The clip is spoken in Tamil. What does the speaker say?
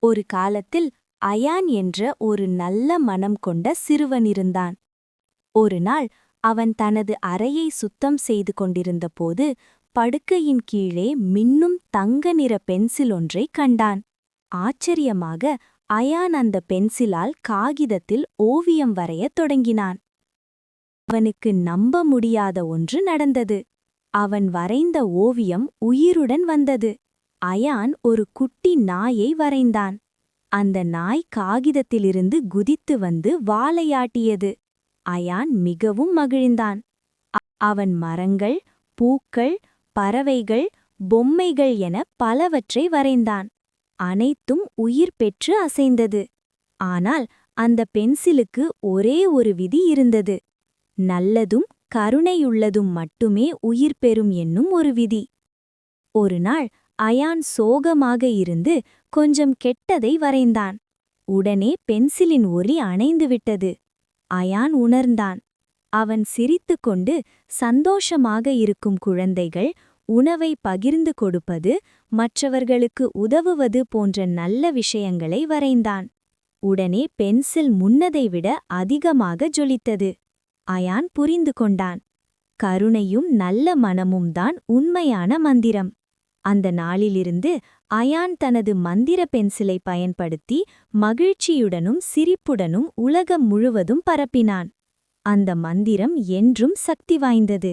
ஒரு காலத்தில் அயான் என்ற ஒரு நல்ல மனம் கொண்ட சிறுவன் இருந்தான். ஒரு நாள் அவன் தனது அறையை சுத்தம் செய்து கொண்டிருந்தபோது படுக்கையின் கீழே மின்னும் தங்க நிற பென்சில் ஒன்றைக் கண்டான். ஆச்சரியமாக அயான் அந்த பென்சிலால் காகிதத்தில் ஓவியம் வரையத் தொடங்கினான். அவனுக்கு நம்ப முடியாத ஒன்று நடந்தது. அவன் வரைந்த ஓவியம் உயிருடன் வந்தது. அயான் ஒரு குட்டி நாயை வரைந்தான். அந்த நாய் காகிதத்திலிருந்து குதித்து வந்து வாலையாட்டியது. அயான் மிகவும் மகிழ்ந்தான். அவன் மரங்கள், பூக்கள், பறவைகள், பொம்மைகள் என பலவற்றை வரைந்தான். அனைத்தும் உயிர் பெற்று அசைந்தது. ஆனால் அந்த பென்சிலுக்கு ஒரே ஒரு விதி இருந்தது. நல்லதும் கருணையுள்ளதும் மட்டுமே உயிர் பெறும் என்னும் ஒரு விதி. ஒரு நாள் அயான் சோகமாக இருந்து கொஞ்சம் கெட்டதை வரைந்தான். உடனே பென்சிலின் ஒளி அணைந்துவிட்டது. அயான் உணர்ந்தான். அவன் சிரித்துக்கொண்டு சந்தோஷமாக இருக்கும் குழந்தைகள், உணவை பகிர்ந்து கொடுப்பது, மற்றவர்களுக்கு உதவுவது போன்ற நல்ல விஷயங்களை வரைந்தான். உடனே பென்சில் முன்னதை விட அதிகமாக ஜொலித்தது. அயான் புரிந்து கொண்டான். கருணையும் நல்ல மனமும் தான் உண்மையான மந்திரம். அந்த நாளிலிருந்து அயான் தனது மந்திர பென்சிலை பயன்படுத்தி மகிழ்ச்சியுடனும் சிரிப்புடனும் உலகம் முழுவதும் பரப்பினான். அந்த மந்திரம் என்றும் சக்தி வாய்ந்தது.